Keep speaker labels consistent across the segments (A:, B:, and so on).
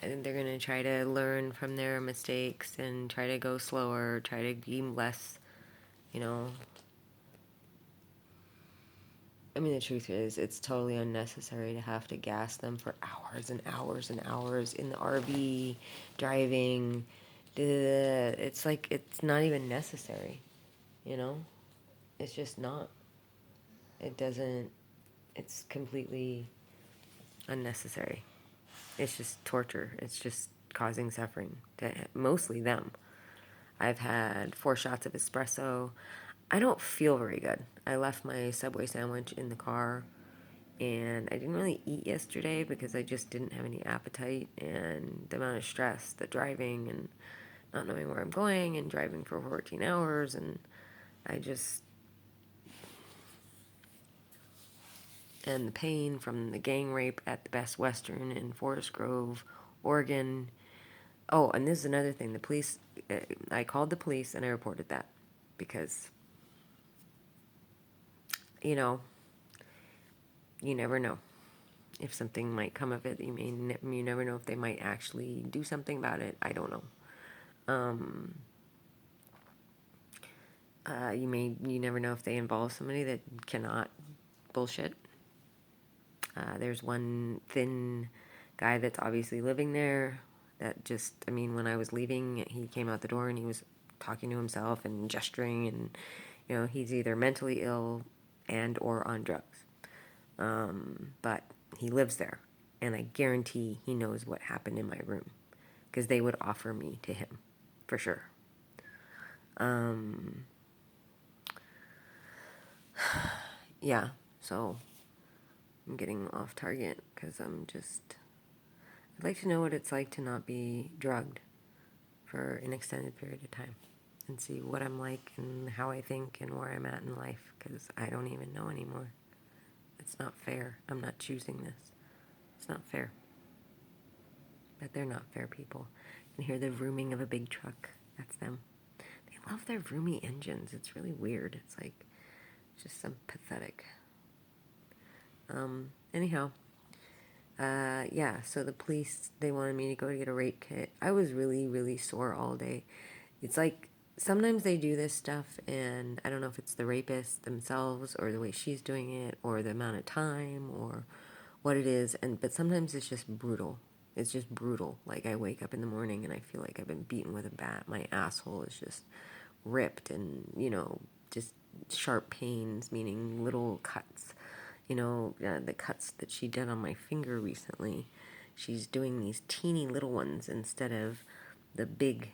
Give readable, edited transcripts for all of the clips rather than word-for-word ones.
A: and they're gonna try to learn from their mistakes and try to go slower, try to be less, you know. I mean, the truth is, it's totally unnecessary to have to gas them for hours and hours and hours in the RV, driving. It's like, it's not even necessary, you know? It's just not. It doesn't, it's completely unnecessary. It's just torture. It's just causing suffering to mostly them. I've had 4 shots of espresso. I don't feel very good. I left my Subway sandwich in the car, and I didn't really eat yesterday because I just didn't have any appetite, and the amount of stress, the driving and not knowing where I'm going and driving for 14 hours, and I just, and the pain from the gang rape at the Best Western in Forest Grove, Oregon. Oh, and this is another thing. The police, I called the police and I reported that because, you know, you never know if something might come of it. You never know if they might actually do something about it. I don't know. You never know if they involve somebody that cannot bullshit. There's one thin guy that's obviously living there that just, I mean, when I was leaving, he came out the door and he was talking to himself and gesturing, and, you know, he's either mentally ill and or on drugs. But he lives there, and I guarantee he knows what happened in my room because they would offer me to him for sure. Yeah, so I'm getting off target because I'd like to know what it's like to not be drugged for an extended period of time and see what I'm like and how I think and where I'm at in life because I don't even know anymore. It's not fair. I'm not choosing this. It's not fair. But they're not fair people. You can hear the vrooming of a big truck. That's them. They love their roomy engines. It's really weird. It's like just some pathetic. Anyhow, yeah, so the police, they wanted me to go to get a rape kit. I was really, really sore all day. It's like sometimes they do this stuff, and I don't know if it's the rapists themselves or the way she's doing it or the amount of time or what it is, but sometimes it's just brutal. It's just brutal. Like I wake up in the morning and I feel like I've been beaten with a bat. My asshole is just ripped and, just sharp pains, meaning little cuts. The cuts that she did on my finger recently, she's doing these teeny little ones the big,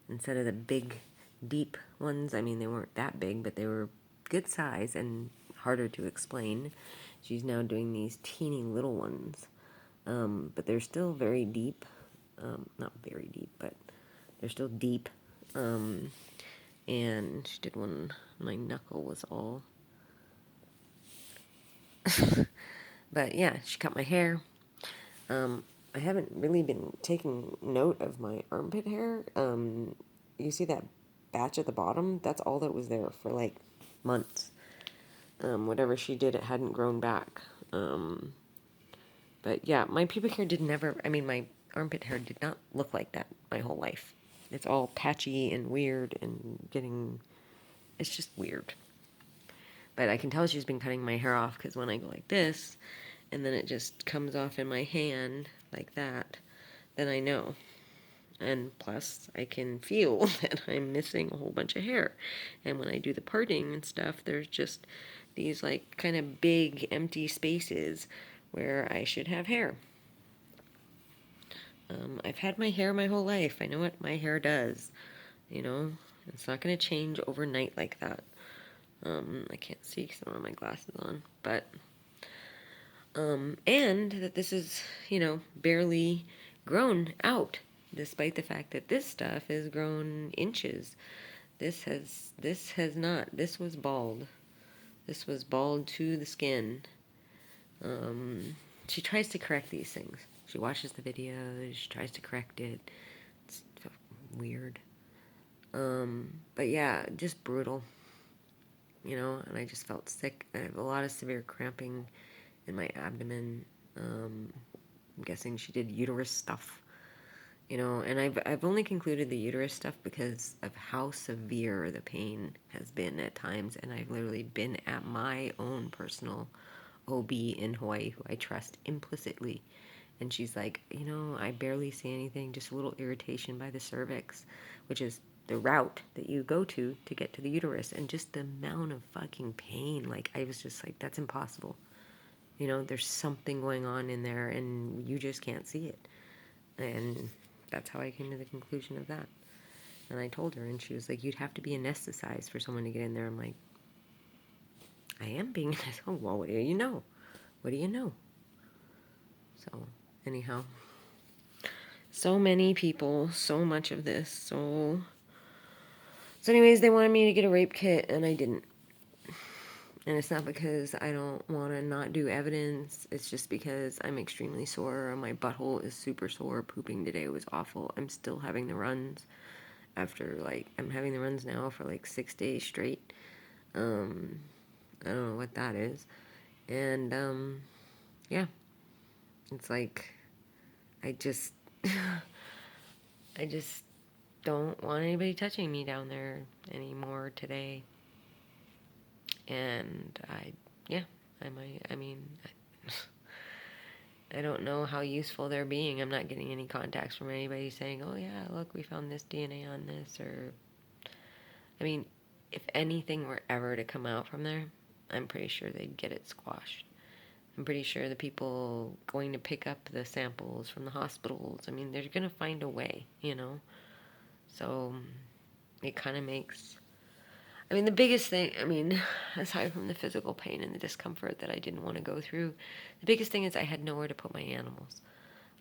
A: instead of the big, deep ones. I mean, they weren't that big, but they were good size and harder to explain. She's now doing these teeny little ones, but they're still very deep. Not very deep, but they're still deep. And she did one, my knuckle was all. But yeah, she cut my hair. I haven't really been taking note of my armpit hair. You see that batch at the bottom? That's all that was there for like months. Whatever she did, it hadn't grown back. But yeah, my pubic hair my armpit hair did not look like that my whole life. It's all patchy and weird and it's just weird. But I can tell she's been cutting my hair off because when I go like this, and then it just comes off in my hand like that, then I know. And plus, I can feel that I'm missing a whole bunch of hair. And when I do the parting and stuff, there's just these like kind of big empty spaces where I should have hair. I've had my hair my whole life. I know what my hair does. You know, it's not going to change overnight like that. I can't see because I don't have my glasses on. But, and that this is, barely grown out, despite the fact that this stuff has grown inches. This has not. This was bald. This was bald to the skin. She tries to correct these things. She watches the videos, she tries to correct it. It's weird. But yeah, just brutal. And I just felt sick. I have a lot of severe cramping in my abdomen. I'm guessing she did uterus stuff. You know, and I've only concluded the uterus stuff because of how severe the pain has been at times, and I've literally been at my own personal OB in Hawaii who I trust implicitly, and she's like, you know, I barely see anything, just a little irritation by the cervix, which is the route that you go to get to the uterus, and just the amount of fucking pain, like I was just like, that's impossible. You know, there's something going on in there, and you just can't see it. And that's how I came to the conclusion of that. And I told her, and she was like, you'd have to be anesthetized for someone to get in there. I'm like, I am being anesthetized. Oh, well, what do you know? What do you know? So, anyhow, so many people, so much of this. So anyways, they wanted me to get a rape kit, and I didn't. And it's not because I don't want to not do evidence. It's just because I'm extremely sore. My butthole is super sore. Pooping today was awful. I'm still having the runs after, like, I'm having the runs now for like 6 days straight. I don't know what that is. And, yeah. It's like, I just, I just don't want anybody touching me down there anymore today. And yeah, I mean, I don't know how useful they're being. I'm not getting any contacts from anybody saying, oh yeah, look, we found this DNA on this, or, I mean, if anything were ever to come out from there, I'm pretty sure they'd get it squashed. I'm pretty sure the people going to pick up the samples from the hospitals, I mean, they're going to find a way, you know? So it kind of makes, I mean, the biggest thing, I mean, aside from the physical pain and the discomfort that I didn't want to go through, the biggest thing is I had nowhere to put my animals.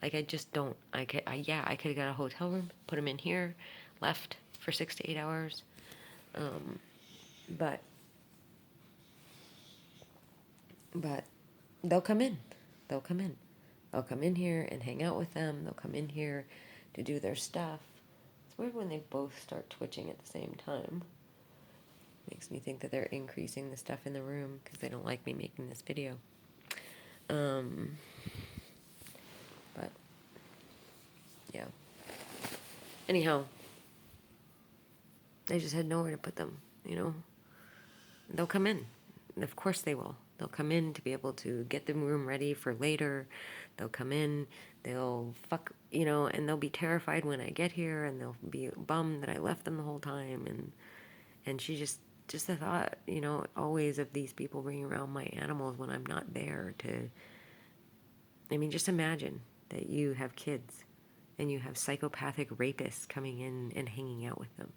A: Like, I just don't, I could have got a hotel room, put them in here, left for 6 to 8 hours. But they'll come in. They'll come in. They'll come in here and hang out with them. They'll come in here to do their stuff. It's weird when they both start twitching at the same time. Makes me think that they're increasing the stuff in the room because they don't like me making this video. But, yeah. Anyhow, I just had nowhere to put them, you know? They'll come in. Of course they will. They'll come in to be able to get the room ready for later. They'll come in, they'll fuck, you know, and they'll be terrified when I get here, and they'll be bummed that I left them the whole time. And she just the thought, you know, always of these people bringing around my animals when I'm not there to, I mean, just imagine that you have kids and you have psychopathic rapists coming in and hanging out with them,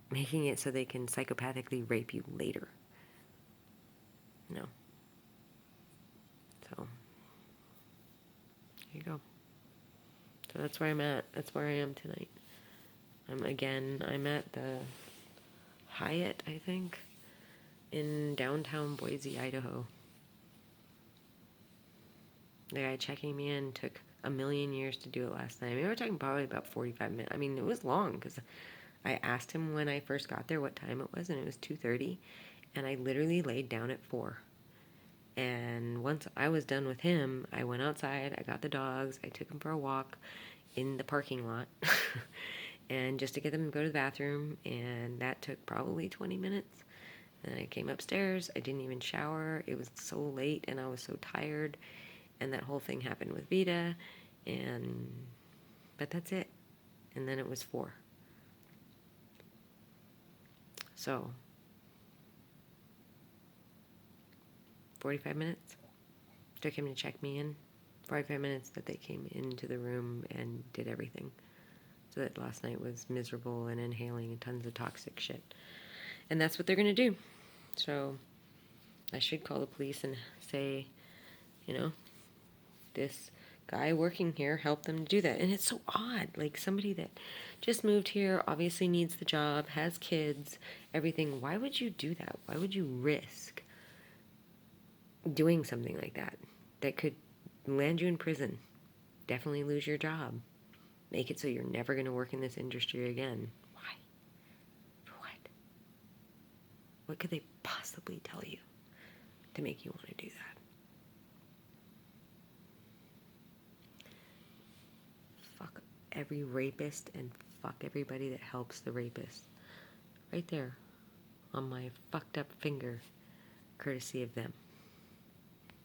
A: making it so they can psychopathically rape you later. No. So, there you go. So that's where I'm at. That's where I am tonight. I'm at the Hyatt, I think, in downtown Boise, Idaho. The guy checking me in took a million years to do it last night. I mean, we were talking probably about 45 minutes. I mean, it was long because I asked him when I first got there what time it was, and it was 2:30, and I literally laid down at 4. And once I was done with him, I went outside, I got the dogs, I took them for a walk in the parking lot, and just to get them to go to the bathroom, and that took probably 20 minutes. And I came upstairs, I didn't even shower, it was so late, and I was so tired, and that whole thing happened with Vita, but that's it. And then it was 4. So, 45 minutes took him to check me in. 45 minutes that they came into the room and did everything. So that last night was miserable and inhaling tons of toxic shit. And that's what they're going to do. So I should call the police and say, you know, this guy working here helped them do that. And it's so odd. Like, somebody that just moved here, obviously needs the job, has kids, everything. Why would you do that? Why would you risk doing something like that could land you in prison, definitely lose your job, make it so you're never going to work in this industry again? Why? For what? What could they possibly tell you to make you want to do that? fuck every rapist and fuck everybody that helps the rapist. Right there on my fucked up finger, courtesy of them.